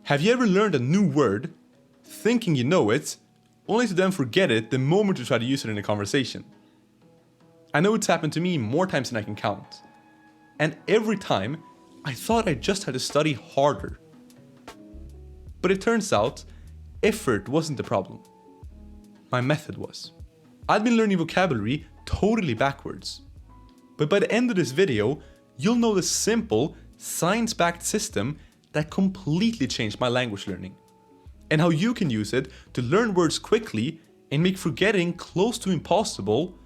Have you ever learned a new word, thinking you know it, only to then forget it the moment you try to use it in a conversation? I know it's happened to me more times than I can count. And every time, I thought I just had to study harder. But it turns out, effort wasn't the problem. My method was. I'd been learning vocabulary totally backwards. But by the end of this video, you'll know the simple, science-backed system that completely changed my language learning, and how you can use it to learn words quickly and make forgetting close to impossible,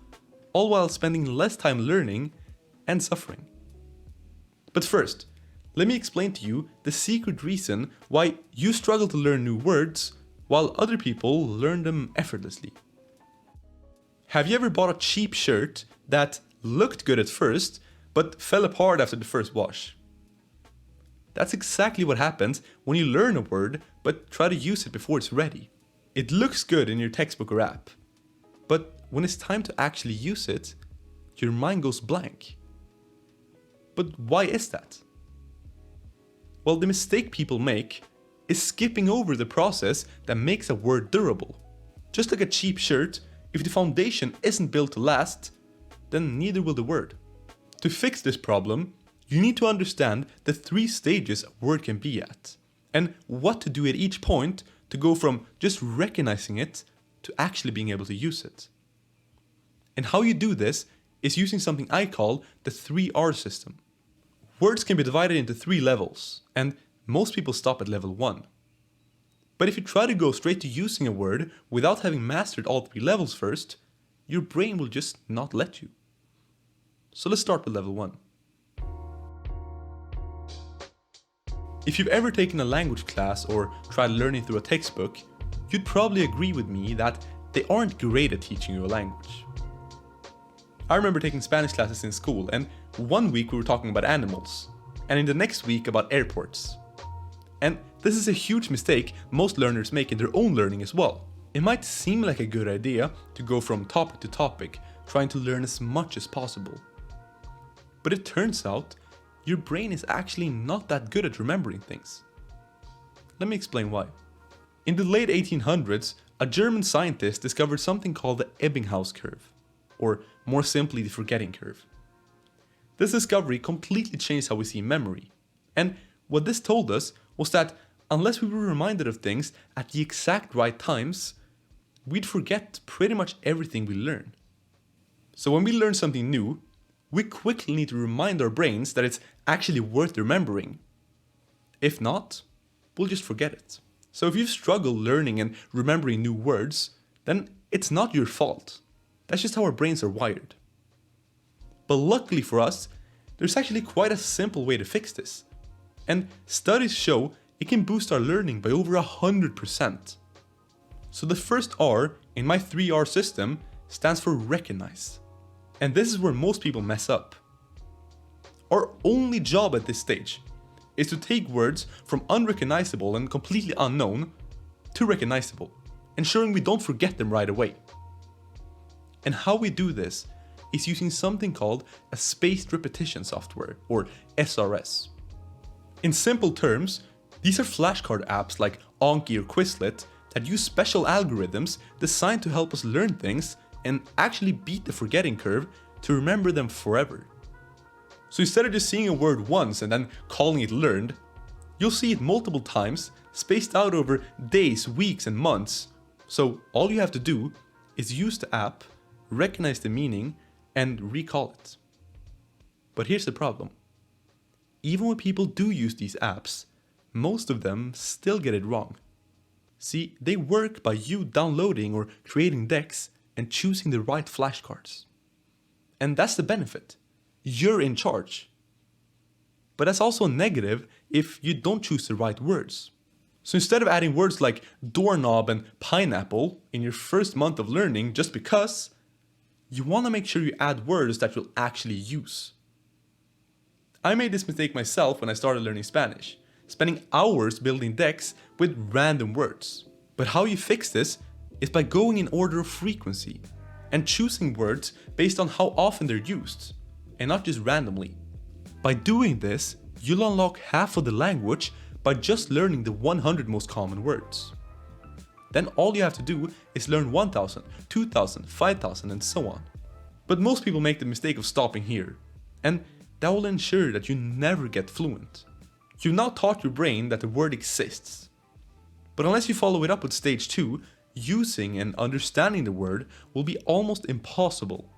all while spending less time learning and suffering. But first, let me explain to you the secret reason why you struggle to learn new words while other people learn them effortlessly. Have you ever bought a cheap shirt that looked good at first, but fell apart after the first wash? That's exactly what happens when you learn a word but try to use it before it's ready. It looks good in your textbook or app, but when it's time to actually use it, your mind goes blank. But why is that? Well, the mistake people make is skipping over the process that makes a word durable. Just like a cheap shirt, if the foundation isn't built to last, then neither will the word. To fix this problem, you need to understand the 3 stages a word can be at, and what to do at each point to go from just recognizing it to actually being able to use it. And how you do this is using something I call the 3R system. Words can be divided into 3 levels, and most people stop at level 1. But if you try to go straight to using a word without having mastered all 3 levels first, your brain will just not let you. So let's start with level 1. If you've ever taken a language class or tried learning through a textbook, you'd probably agree with me that they aren't great at teaching you a language. I remember taking Spanish classes in school, and one week we were talking about animals, and in the next week about airports. And this is a huge mistake most learners make in their own learning as well. It might seem like a good idea to go from topic to topic, trying to learn as much as possible. But it turns out, your brain is actually not that good at remembering things. Let me explain why. In the late 1800s, a German scientist discovered something called the Ebbinghaus curve, or more simply the forgetting curve. This discovery completely changed how we see memory, and what this told us was that unless we were reminded of things at the exact right times, we'd forget pretty much everything we learn. So when we learn something new, we quickly need to remind our brains that it's actually worth remembering. If not, we'll just forget it. So if you've struggled learning and remembering new words, then it's not your fault. That's just how our brains are wired. But luckily for us, there's actually quite a simple way to fix this. And studies show it can boost our learning by over 100%. So the first R in my 3R system stands for recognize. And this is where most people mess up. Our only job at this stage is to take words from unrecognizable and completely unknown to recognizable, ensuring we don't forget them right away. And how we do this is using something called a spaced repetition software, or SRS. In simple terms, these are flashcard apps like Anki or Quizlet that use special algorithms designed to help us learn things and actually beat the forgetting curve to remember them forever. So instead of just seeing a word once and then calling it learned, you'll see it multiple times, spaced out over days, weeks, and months. So all you have to do is use the app, recognize the meaning, and recall it. But here's the problem. Even when people do use these apps, most of them still get it wrong. See, they work by you downloading or creating decks and choosing the right flashcards. And that's the benefit. You're in charge. But that's also negative if you don't choose the right words. So instead of adding words like doorknob and pineapple in your first month of learning just because, you want to make sure you add words that you'll actually use. I made this mistake myself when I started learning Spanish, spending hours building decks with random words. But how you fix this is by going in order of frequency and choosing words based on how often they're used, and not just randomly. By doing this, you'll unlock half of the language by just learning the 100 most common words. Then all you have to do is learn 1000, 2000, 5000 and so on. But most people make the mistake of stopping here, and that will ensure that you never get fluent. You've now taught your brain that the word exists. But unless you follow it up with stage 2, using and understanding the word will be almost impossible.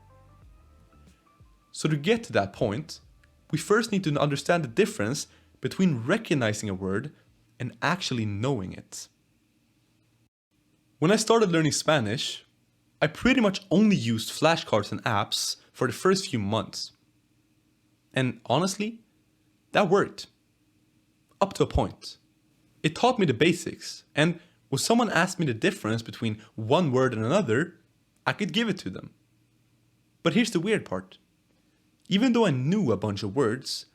So to get to that point, we first need to understand the difference between recognizing a word and actually knowing it. When I started learning Spanish, I pretty much only used flashcards and apps for the first few months. And honestly, that worked. Up to a point. It taught me the basics, and when someone asked me the difference between one word and another, I could give it to them. But here's the weird part. Even though I knew a bunch of words,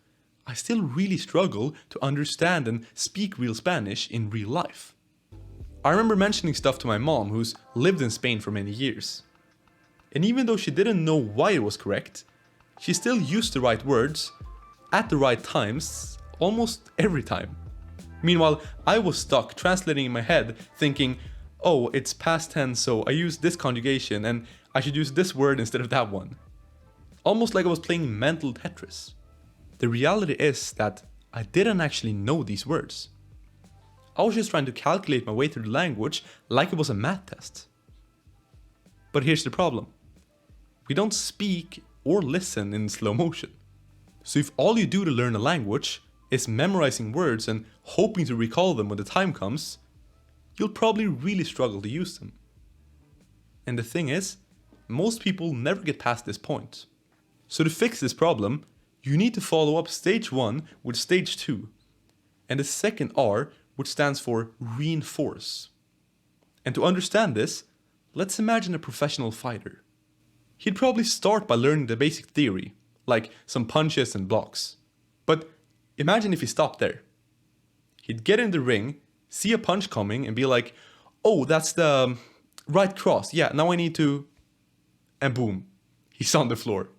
I still really struggle to understand and speak real Spanish in real life. I remember mentioning stuff to my mom, who's lived in Spain for many years. And even though she didn't know why it was correct, she still used the right words at the right times almost every time. Meanwhile, I was stuck translating in my head thinking, oh, it's past tense, so I use this conjugation and I should use this word instead of that one. Almost like I was playing mental Tetris. The reality is that I didn't actually know these words. I was just trying to calculate my way through the language like it was a math test. But here's the problem. We don't speak or listen in slow motion. So if all you do to learn a language is memorizing words and hoping to recall them when the time comes, you'll probably really struggle to use them. And the thing is, most people never get past this point. So to fix this problem, you need to follow up stage 1 with stage 2, and the second R, which stands for reinforce. And to understand this, let's imagine a professional fighter. He'd probably start by learning the basic theory, like some punches and blocks. But imagine if he stopped there. He'd get in the ring, see a punch coming and be like, oh, that's the right cross, yeah, now I need to... And boom, he's on the floor.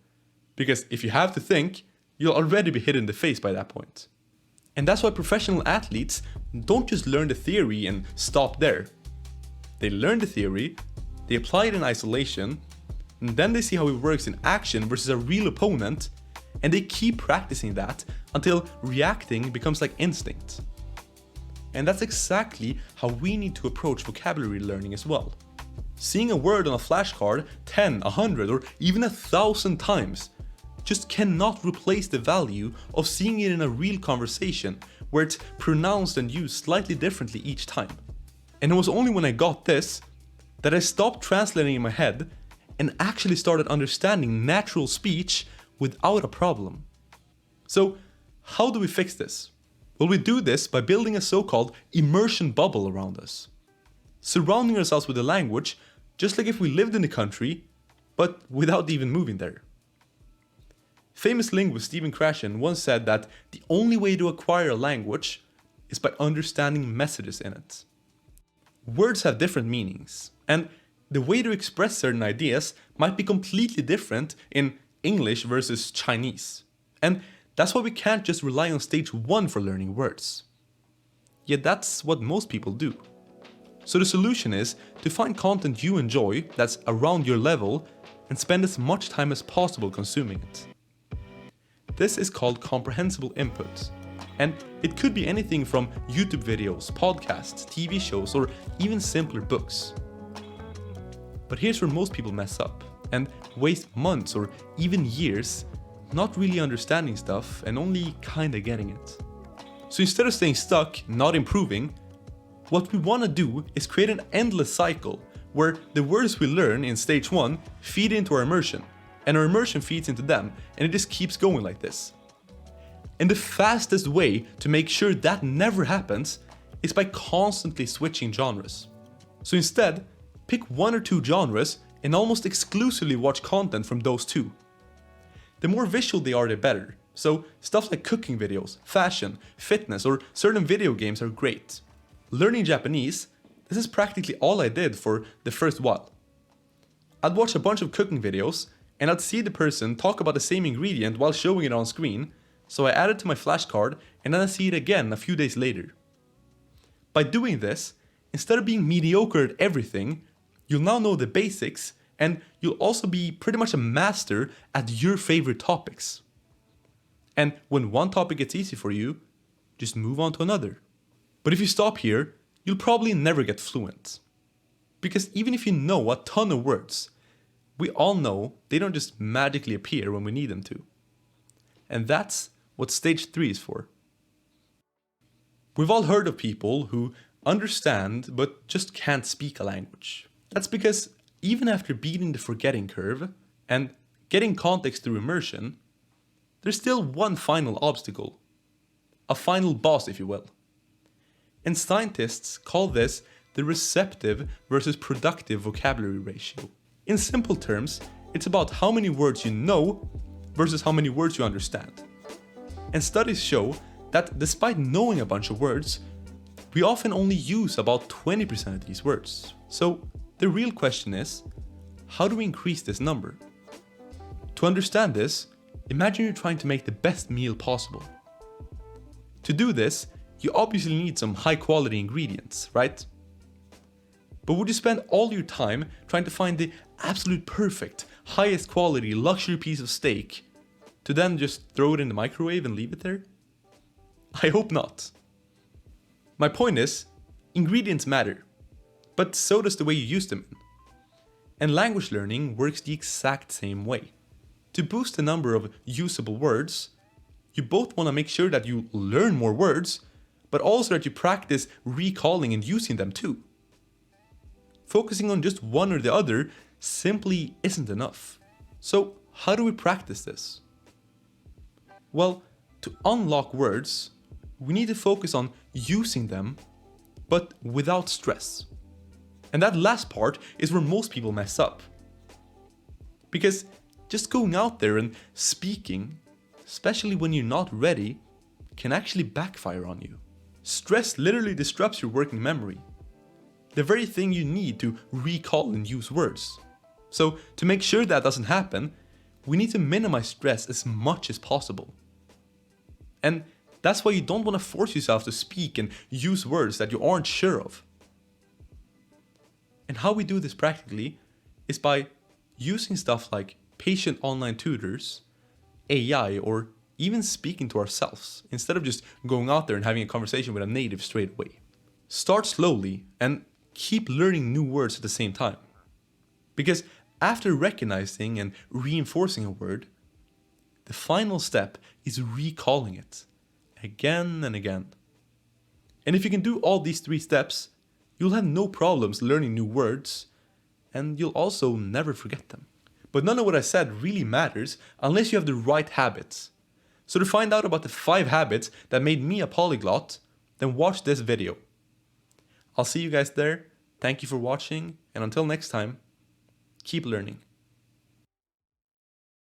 Because if you have to think, you'll already be hit in the face by that point. And that's why professional athletes don't just learn the theory and stop there. They learn the theory, they apply it in isolation, and then they see how it works in action versus a real opponent, and they keep practicing that until reacting becomes like instinct. And that's exactly how we need to approach vocabulary learning as well. Seeing a word on a flashcard 10, 100, or even 1,000 times just cannot replace the value of seeing it in a real conversation where it's pronounced and used slightly differently each time. And it was only when I got this that I stopped translating in my head and actually started understanding natural speech without a problem. So, how do we fix this? Well, we do this by building a so-called immersion bubble around us. Surrounding ourselves with a language just like if we lived in the country, but without even moving there. Famous linguist Stephen Krashen once said that the only way to acquire a language is by understanding messages in it. Words have different meanings, and the way to express certain ideas might be completely different in English versus Chinese. And that's why we can't just rely on stage 1 for learning words. Yet that's what most people do. So the solution is to find content you enjoy that's around your level and spend as much time as possible consuming it. This is called comprehensible input, and it could be anything from YouTube videos, podcasts, TV shows, or even simpler books. But here's where most people mess up and waste months or even years not really understanding stuff and only kinda getting it. So instead of staying stuck, not improving, what we want to do is create an endless cycle where the words we learn in stage 1 feed into our immersion, and our immersion feeds into them, and it just keeps going like this. And the fastest way to make sure that never happens is by constantly switching genres. So instead, pick 1 or 2 genres and almost exclusively watch content from those 2. The more visual they are, the better. So stuff like cooking videos, fashion, fitness, or certain video games are great. Learning Japanese, this is practically all I did for the first while. I'd watch a bunch of cooking videos, and I'd see the person talk about the same ingredient while showing it on screen, So I add it to my flashcard and then I see it again a few days later. By doing this, instead of being mediocre at everything, you'll now know the basics and you'll also be pretty much a master at your favorite topics. And when one topic gets easy for you, just move on to another. But if you stop here, you'll probably never get fluent. Because even if you know a ton of words, we all know they don't just magically appear when we need them to. And that's what stage 3 is for. We've all heard of people who understand but just can't speak a language. That's because even after beating the forgetting curve and getting context through immersion, there's still one final obstacle. A final boss, if you will. And scientists call this the receptive versus productive vocabulary ratio. In simple terms, it's about how many words you know versus how many words you understand. And studies show that despite knowing a bunch of words, we often only use about 20% of these words. So the real question is, how do we increase this number? To understand this, imagine you're trying to make the best meal possible. To do this, you obviously need some high quality ingredients, right? But would you spend all your time trying to find the absolute perfect, highest quality luxury piece of steak to then just throw it in the microwave and leave it there? I hope not. My point is, ingredients matter, but so does the way you use them. And language learning works the exact same way. To boost the number of usable words, you both want to make sure that you learn more words, but also that you practice recalling and using them too. Focusing on just one or the other simply isn't enough. So how do we practice this? Well, to unlock words, we need to focus on using them, but without stress. And that last part is where most people mess up. Because just going out there and speaking, especially when you're not ready, can actually backfire on you. Stress literally disrupts your working memory. The very thing you need to recall and use words. So to make sure that doesn't happen, we need to minimize stress as much as possible. And that's why you don't want to force yourself to speak and use words that you aren't sure of. And how we do this practically is by using stuff like patient online tutors, AI, or even speaking to ourselves instead of just going out there and having a conversation with a native straight away. Start slowly and keep learning new words at the same time. Because after recognizing and reinforcing a word, the final step is recalling it again and again. And if you can do all these 3 steps, you'll have no problems learning new words, and you'll also never forget them. But none of what I said really matters unless you have the right habits. So to find out about the 5 habits that made me a polyglot, then watch this video. I'll see you guys there. Thank you for watching, and until next time, keep learning.